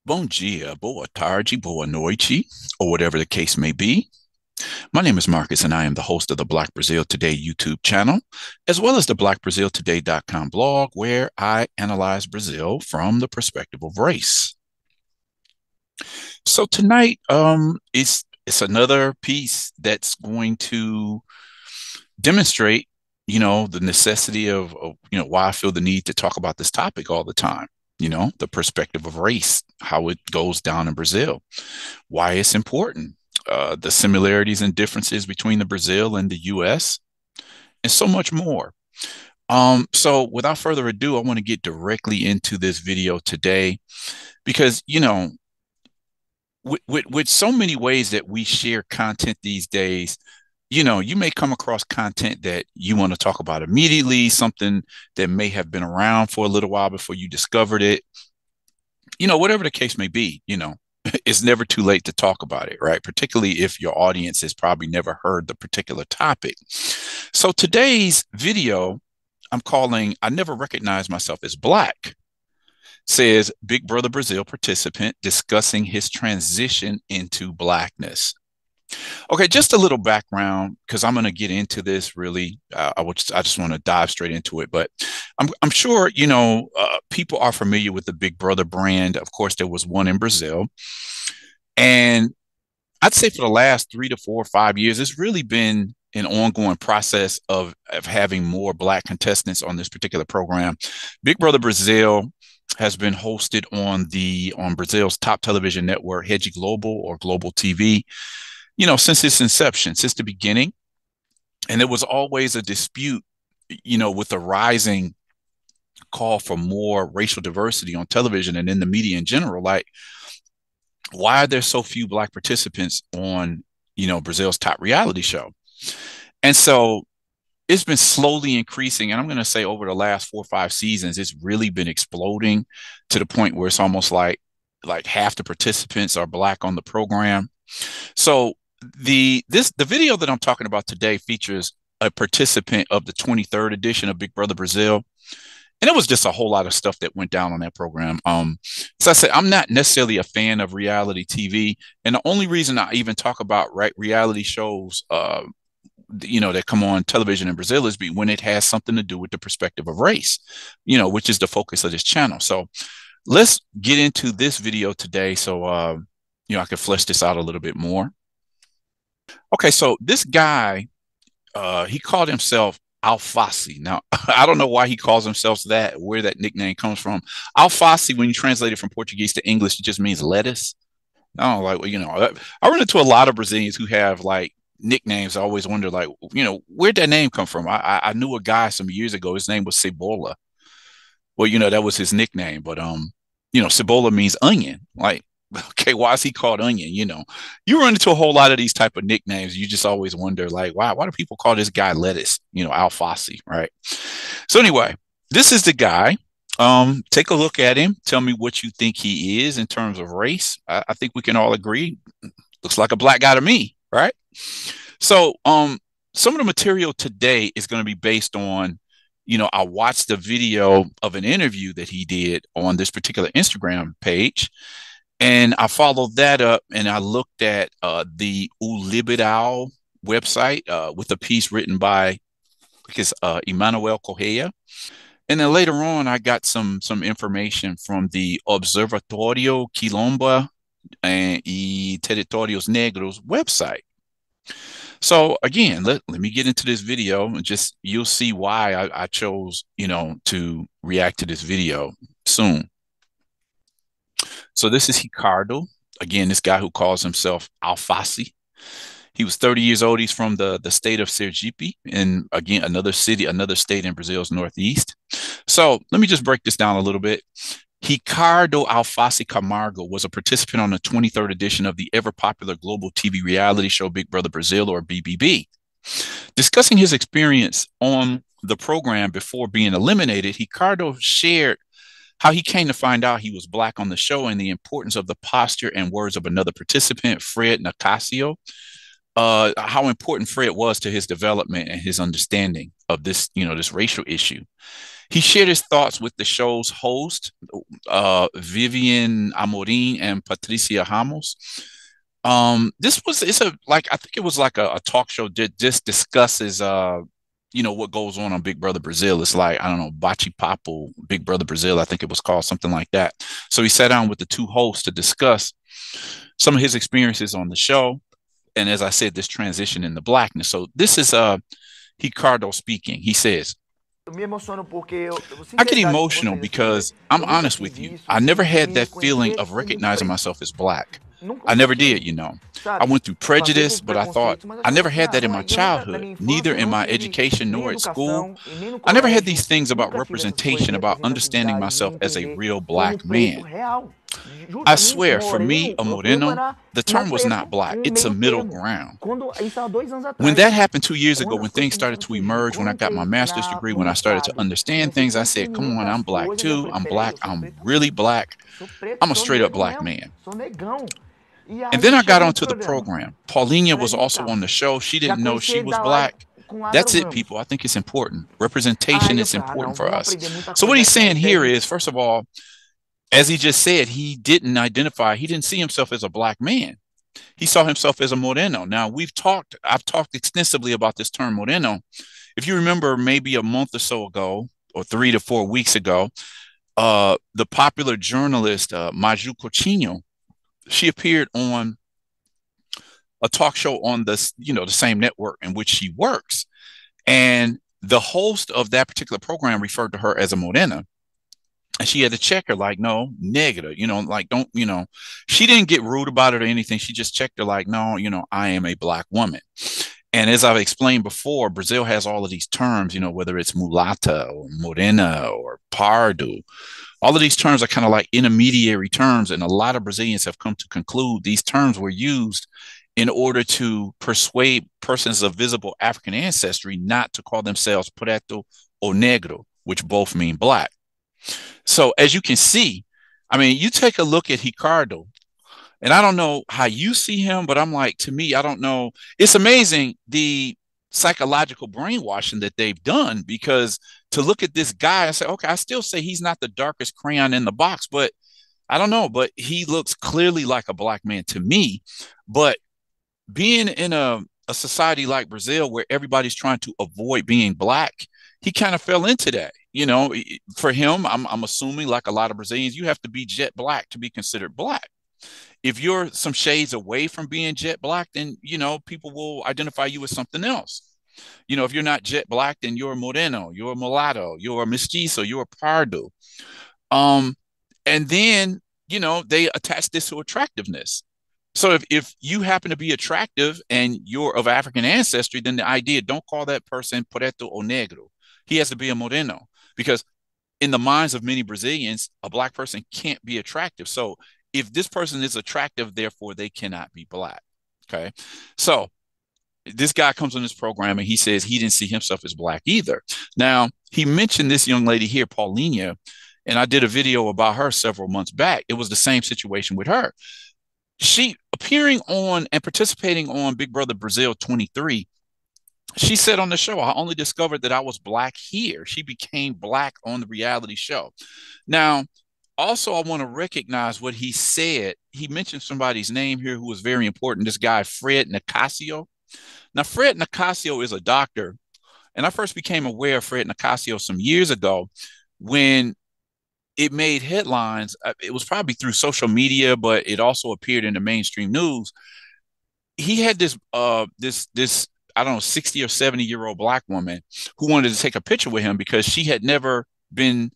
Bom dia, boa tarde, boa noite, or whatever the case may be. My name is Marcus, and I am the host of the Black Brazil Today YouTube channel, as well as the blackbraziltoday.com blog, where I analyze Brazil from the perspective of race. So tonight, it's another piece that's going to demonstrate, the necessity of why I feel the need to talk about this topic all the time. The perspective of race, how it goes down in Brazil, why it's important, the similarities and differences between the Brazil and the US, and so much more. So without further ado, I want to get directly into this video today because, with so many ways that we share content these days, you may come across content that you want to talk about immediately, something that may have been around for a little while before you discovered it, whatever the case may be, it's never too late to talk about it, right? Particularly if your audience has probably never heard the particular topic. So today's video, I'm calling I Never Recognized Myself as Black, says Big Brother Brazil participant discussing his transition into Blackness. Okay, just a little background because I'm going to get into this really. I just want to dive straight into it, but I'm sure people are familiar with the Big Brother brand. Of course, there was one in Brazil, and I'd say for the last 3 to 4 or 5 years, it's really been an ongoing process of having more Black contestants on this particular program. Big Brother Brazil has been hosted on Brazil's top television network, Rede Global or Global TV, since its inception, since the beginning. And there was always a dispute, with the rising call for more racial diversity on television and in the media in general. Like, why are there so few Black participants on, Brazil's top reality show? And so it's been slowly increasing. And I'm going to say over the last 4 or 5 seasons, it's really been exploding to the point where it's almost like half the participants are Black on the program. So the video that I'm talking about today features a participant of the 23rd edition of Big Brother Brazil. And it was just a whole lot of stuff that went down on that program. So I said, I'm not necessarily a fan of reality TV. And the only reason I even talk about reality shows, that come on television in Brazil is when it has something to do with the perspective of race, which is the focus of this channel. So let's get into this video today. So, I can flesh this out a little bit more. Okay, so this guy, he called himself Alface. Now, I don't know why he calls himself that, where that nickname comes from. Alface, when you translate it from Portuguese to English, it just means lettuce. I don't like, I run into a lot of Brazilians who have like nicknames. I always wonder, like, where'd that name come from? I knew a guy some years ago. His name was Cebola. Well, that was his nickname, but Cebola means onion. Like, okay, why is he called Onion? You run into a whole lot of these type of nicknames. You just always wonder, like, why do people call this guy lettuce? Alface, right? So anyway, this is the guy. Take a look at him. Tell me what you think he is in terms of race. I think we can all agree. Looks like a Black guy to me, right? So, some of the material today is going to be based on, I watched a video of an interview that he did on this particular Instagram page. And I followed that up and I looked at the Ulibidal website with a piece written by Emmanuel Correia. And then later on, I got some information from the Observatorio Quilomba e Territórios Negros website. So again, let me get into this video and just you'll see why I chose, to react to this video soon. So this is Ricardo. Again, this guy who calls himself Alface. He was 30 years old. He's from the state of Sergipe, and again, another state in Brazil's northeast. So let me just break this down a little bit. Ricardo Alface Camargo was a participant on the 23rd edition of the ever-popular global TV reality show Big Brother Brasil, or BBB. Discussing his experience on the program before being eliminated, Ricardo shared how he came to find out he was Black on the show and the importance of the posture and words of another participant, Fred Nicasio, how important Fred was to his development and his understanding of this, this racial issue. He shared his thoughts with the show's host, Vivian Amorim and Patricia Ramos. It's a like I think it was like a talk show that just discusses what goes on Big Brother Brazil. It's like, I don't know, Bachi Papo, Big Brother Brazil, I think it was called, something like that. So he sat down with the two hosts to discuss some of his experiences on the show. And as I said, this transition into blackness. So this is Ricardo speaking. He says, I get emotional because I'm honest with you. I never had that feeling of recognizing myself as black. I never did. I went through prejudice, but I thought I never had that in my childhood, neither in my education nor at school. I never had these things about representation, about understanding myself as a real black man. I swear, for me, a Moreno, the term was not black. It's a middle ground. When that happened 2 years ago, when things started to emerge, when I got my master's degree, when I started to understand things, I said, come on, I'm black too. I'm black. I'm really black. I'm a straight up black man. And then I got onto the program. Paulinha was also on the show. She didn't know she was black. That's it, people. I think it's important. Representation is important for us. So what he's saying here is, first of all, as he just said, he didn't see himself as a black man. He saw himself as a Moreno. Now, I've talked extensively about this term Moreno. If you remember, maybe a month or so ago, or 3 to 4 weeks ago, the popular journalist, Maju Coutinho, she appeared on a talk show on the same network in which she works. And the host of that particular program referred to her as a Morena. And she had to check her, like, no, negative, like, don't, she didn't get rude about it or anything. She just checked her like, no, I am a black woman. And as I've explained before, Brazil has all of these terms, whether it's mulata or morena or pardo. All of these terms are kind of like intermediary terms. And a lot of Brazilians have come to conclude these terms were used in order to persuade persons of visible African ancestry not to call themselves preto or negro, which both mean black. So as you can see, you take a look at Ricardo, and I don't know how you see him, but I'm like, to me, I don't know. It's amazing the psychological brainwashing that they've done, because to look at this guy and say, okay, I still say he's not the darkest crayon in the box, but I don't know, but he looks clearly like a black man to me. But being in a society like Brazil where everybody's trying to avoid being black, he kind of fell into that. For him, I'm assuming, like a lot of Brazilians, you have to be jet black to be considered black. If you're some shades away from being jet black, then, people will identify you as something else. If you're not jet black, then you're a moreno, you're a mulatto, you're a mestizo, you're a pardo. And then, they attach this to attractiveness. So if you happen to be attractive and you're of African ancestry, then the idea, don't call that person preto or negro. He has to be a moreno, because in the minds of many Brazilians, a black person can't be attractive. So if this person is attractive, therefore they cannot be black. Okay. So this guy comes on this program and he says he didn't see himself as black either. Now, he mentioned this young lady here, Paulinha, and I did a video about her several months back. It was the same situation with her. She appearing on and participating on Big Brother Brasil 23. She said on the show, I only discovered that I was black here. She became black on the reality show. Now, also, I want to recognize what he said. He mentioned somebody's name here who was very important, this guy, Fred Nicasio. Now, Fred Nicasio is a doctor, and I first became aware of Fred Nicasio some years ago when it made headlines. It was probably through social media, but it also appeared in the mainstream news. He had this I don't know, 60 or 70-year-old black woman who wanted to take a picture with him because she had never been,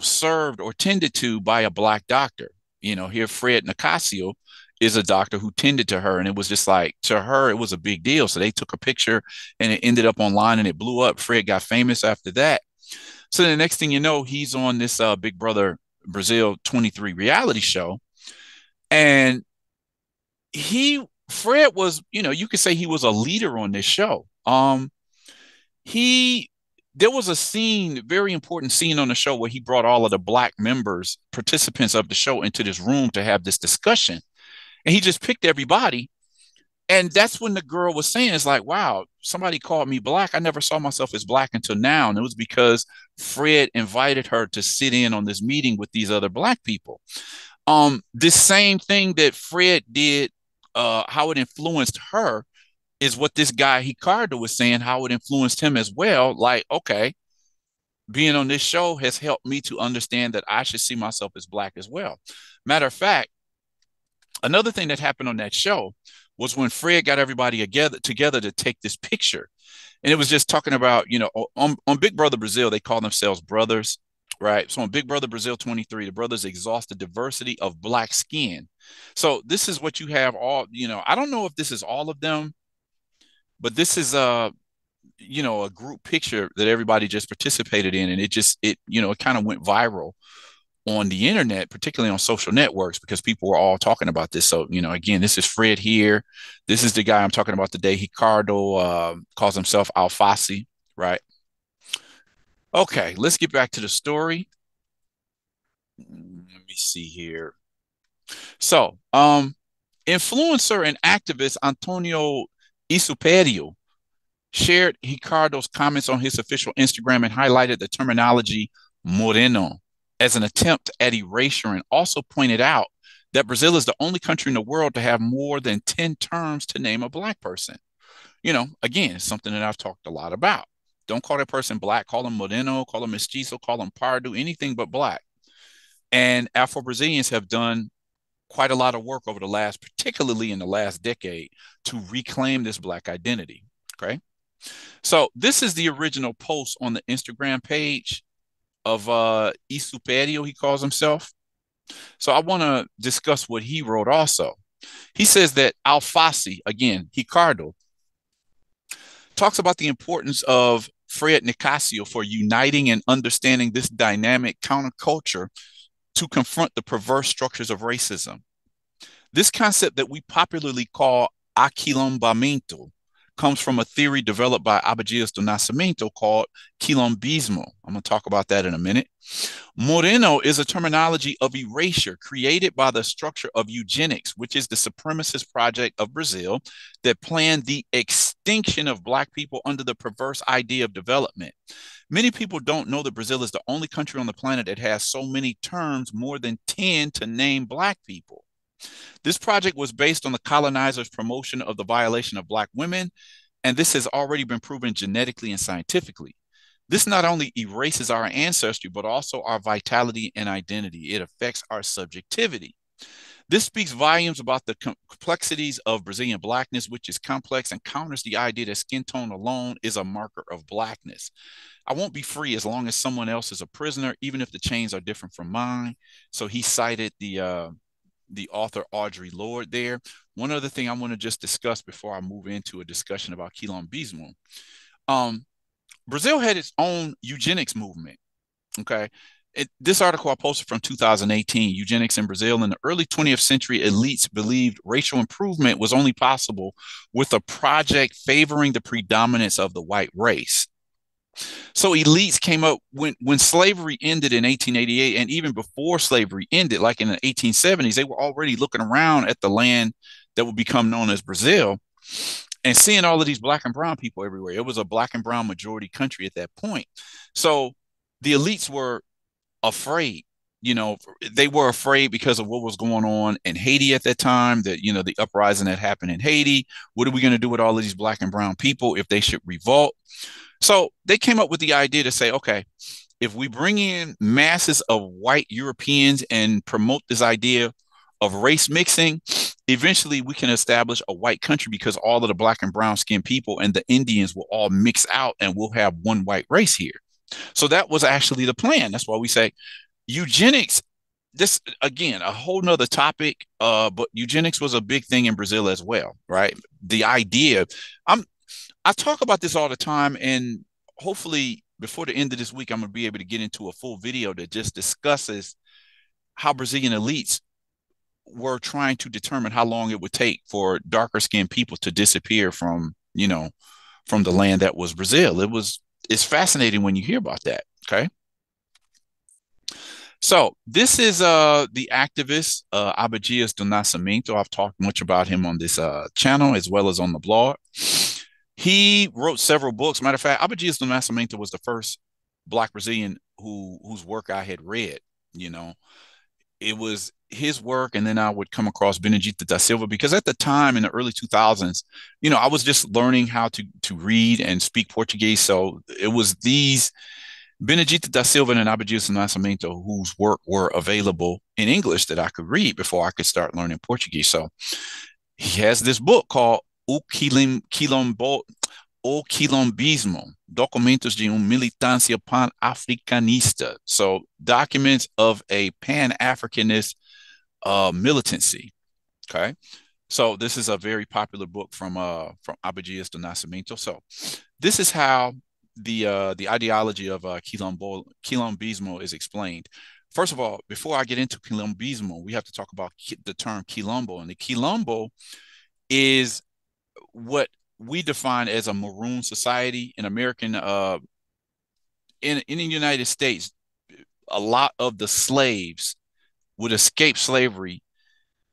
served or tended to by a black doctor. Here Fred Nicasio is a doctor who tended to her, and it was just like, to her, it was a big deal. So they took a picture and it ended up online and it blew up. Fred got famous after that. So the next thing you know, he's on this Big Brother Brasil 23 reality show. And Fred was, you could say he was a leader on this show. There was a scene, very important scene on the show where he brought all of the black participants of the show into this room to have this discussion. And he just picked everybody And that's when the girl was saying, it's like, wow, somebody called me black. I never saw myself as black until now. And it was because Fred invited her to sit in on this meeting with these other black people. This same thing that Fred did, how it influenced her is what this guy Ricardo was saying, how it influenced him as well. Like, okay, being on this show has helped me to understand that I should see myself as black as well. Matter of fact, another thing that happened on that show was when Fred got everybody together to take this picture. And it was just talking about, on Big Brother Brazil, they call themselves brothers, right? So on Big Brother Brazil 23, the brothers exhaust the diversity of black skin. So this is what you have all, I don't know if this is all of them, but this is a group picture that everybody just participated in. And it kind of went viral on the internet, particularly on social networks, because people were all talking about this. So, again, this is Fred here. This is the guy I'm talking about today. Ricardo calls himself Alfasi, right? Okay, let's get back to the story. Let me see here. So, influencer and activist Antonio Isuperio shared Ricardo's comments on his official Instagram and highlighted the terminology moreno as an attempt at erasure, and also pointed out that Brazil is the only country in the world to have more than 10 terms to name a black person. Again, it's something that I've talked a lot about. Don't call that person black, call them moreno, call them mestizo, call them pardo, anything but black. And Afro-Brazilians have done quite a lot of work over particularly in the last decade, to reclaim this black identity. Okay. So this is the original post on the Instagram page of Isuperio, he calls himself. So I want to discuss what he wrote also. He says that Alfasi, again, Ricardo, talks about the importance of Fred Nicasio for uniting and understanding this dynamic counterculture to confront the perverse structures of racism. This concept that we popularly call aquilombamento comes from a theory developed by Abadias do Nascimento called quilombismo. I'm going to talk about that in a minute. Moreno is a terminology of erasure created by the structure of eugenics, which is the supremacist project of Brazil that planned the extinction of black people under the perverse idea of development. Many people don't know that Brazil is the only country on the planet that has so many terms, more than 10, to name black people. This project was based on the colonizers' promotion of the violation of black women, and this has already been proven genetically and scientifically. This not only erases our ancestry, but also our vitality and identity. It affects our subjectivity. This speaks volumes about the complexities of Brazilian blackness, which is complex and counters the idea that skin tone alone is a marker of blackness. I won't be free as long as someone else is a prisoner, even if the chains are different from mine. So he cited the author Audre Lorde there. One other thing I want to just discuss before I move into a discussion about quilombismo. Brazil had its own eugenics movement. Okay. This article I posted from 2018, Eugenics in Brazil. In the early 20th century, elites believed racial improvement was only possible with a project favoring the predominance of the white race. So elites came up when slavery ended in 1888, and even before slavery ended, like in the 1870s, they were already looking around at the land that would become known as Brazil and seeing all of these black and brown people everywhere. It was a black and brown majority country at that point. So the elites were afraid. They were afraid because of what was going on in Haiti at that time, that, the uprising that happened in Haiti. What are we going to do with all of these black and brown people if they should revolt? So they came up with the idea to say, okay, if we bring in masses of white Europeans and promote this idea of race mixing, eventually we can establish a white country, because all of the black and brown skinned people and the Indians will all mix out and we'll have one white race here. So that was actually the plan. That's why we say eugenics. This, again, a whole nother topic, but eugenics was a big thing in Brazil as well, right? The idea, I talk about this all the time, and hopefully before the end of this week, I'm going to be able to get into a full video that just discusses how Brazilian elites were trying to determine how long it would take for darker skinned people to disappear from the land that was Brazil. It's fascinating when you hear about that. Okay. So this is the activist Abadias do Nascimento. I've talked much about him on this channel as well as on the blog. He wrote several books. Matter of fact, Abadias do Nascimento was the first Black Brazilian whose work I had read. You know, it was his work, and then I would come across Benedito da Silva because at the time in the early 2000s, I was just learning how to read and speak Portuguese. So it was these Benedito da Silva and Abadias Nascimento whose work were available in English that I could read before I could start learning Portuguese. So he has this book called O Quilombismo, Documentos de Militância Pan-Africanista. So documents of a Pan-Africanist militancy. Okay. So this is a very popular book from Abadias do Nascimento. So this is how the ideology of quilombismo is explained. First of all, before I get into quilombismo, we have to talk about the term quilombo, and the quilombo is what we define as a maroon society in American in the United States. A lot of the slaves would escape slavery,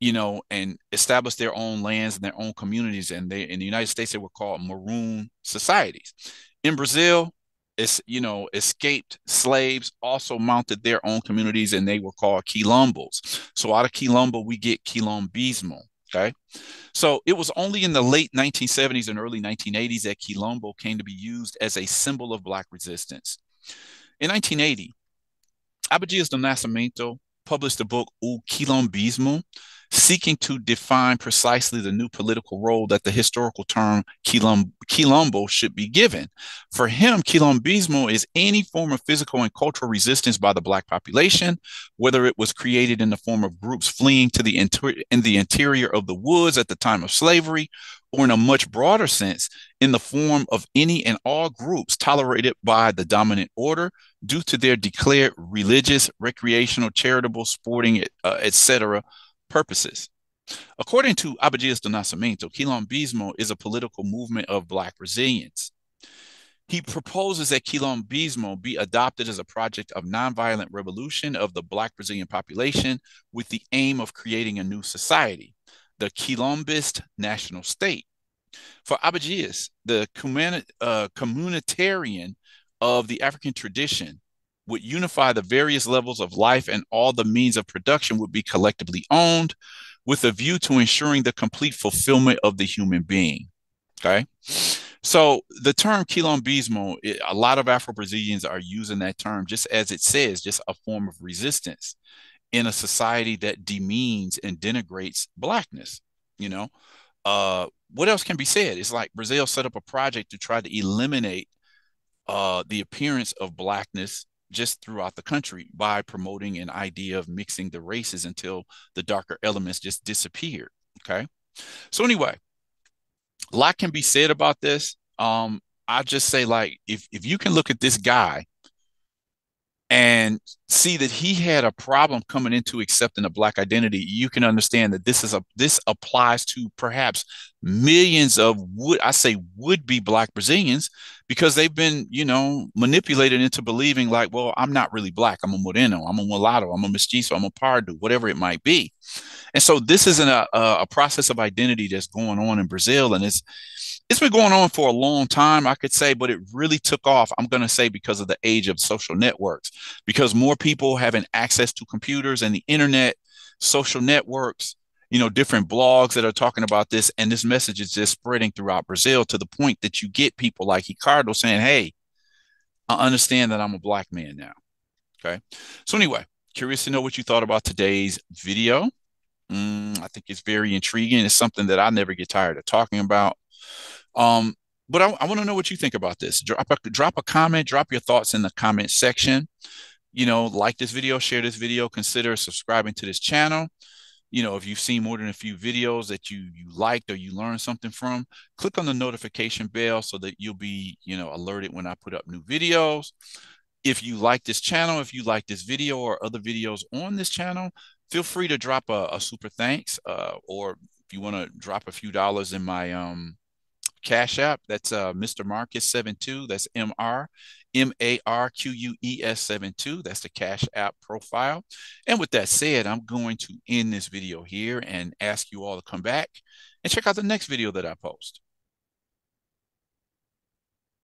and establish their own lands and their own communities. And they in the United States they were called maroon societies. In Brazil, escaped slaves also mounted their own communities and they were called quilombos. So out of quilombo, we get quilombismo. Okay. So it was only in the late 1970s and early 1980s that quilombo came to be used as a symbol of Black resistance. In 1980, Abadias do Nascimento published the book O Quilombismo, seeking to define precisely the new political role that the historical term quilombo should be given. For him, quilombismo is any form of physical and cultural resistance by the Black population, whether it was created in the form of groups fleeing to the interior of the woods at the time of slavery, or in a much broader sense, in the form of any and all groups tolerated by the dominant order due to their declared religious, recreational, charitable, sporting, etc. purposes. According to Abadias do Nascimento, quilombismo is a political movement of Black Brazilians. He proposes that quilombismo be adopted as a project of nonviolent revolution of the Black Brazilian population with the aim of creating a new society, the quilombist national state. For Abadias, the communitarian of the African tradition would unify the various levels of life, and all the means of production would be collectively owned with a view to ensuring the complete fulfillment of the human being. Okay. So the term quilombismo, a lot of Afro-Brazilians are using that term just as it says, just a form of resistance in a society that demeans and denigrates Blackness. You know, what else can be said? It's like Brazil set up a project to try to eliminate the appearance of Blackness just throughout the country by promoting an idea of mixing the races until the darker elements just disappeared. Okay. So anyway, a lot can be said about this. I just say, like, if you can look at this guy and see that he had a problem coming into accepting a Black identity, you can understand that this applies to perhaps millions of would be Black Brazilians, because they've been, manipulated into believing like, well, I'm not really Black. I'm a Moreno. I'm a mulatto. I'm a mestizo. I'm a pardo, whatever it might be. And so this isn't a process of identity that's going on in Brazil, and it's been going on for a long time, I could say, but it really took off, I'm going to say, because of the age of social networks, because more people having access to computers and the internet, social networks, different blogs that are talking about this. And this message is just spreading throughout Brazil to the point that you get people like Ricardo saying, hey, I understand that I'm a Black man now. Okay. So anyway, curious to know what you thought about today's video. I think it's very intriguing. It's something that I never get tired of talking about. But I want to know what you think about this. Drop a comment, drop your thoughts in the comment section. Like this video, share this video, consider subscribing to this channel. If you've seen more than a few videos that you liked or you learned something from, click on the notification bell so that you'll be, alerted when I put up new videos. If you like this channel, if you like this video or other videos on this channel, feel free to drop a super thanks, or if you want to drop a few dollars in my Cash App, that's Mr. Marcus 72. That's MARQUES 72. That's the Cash App profile. And with that said, I'm going to end this video here and ask you all to come back and check out the next video that I post.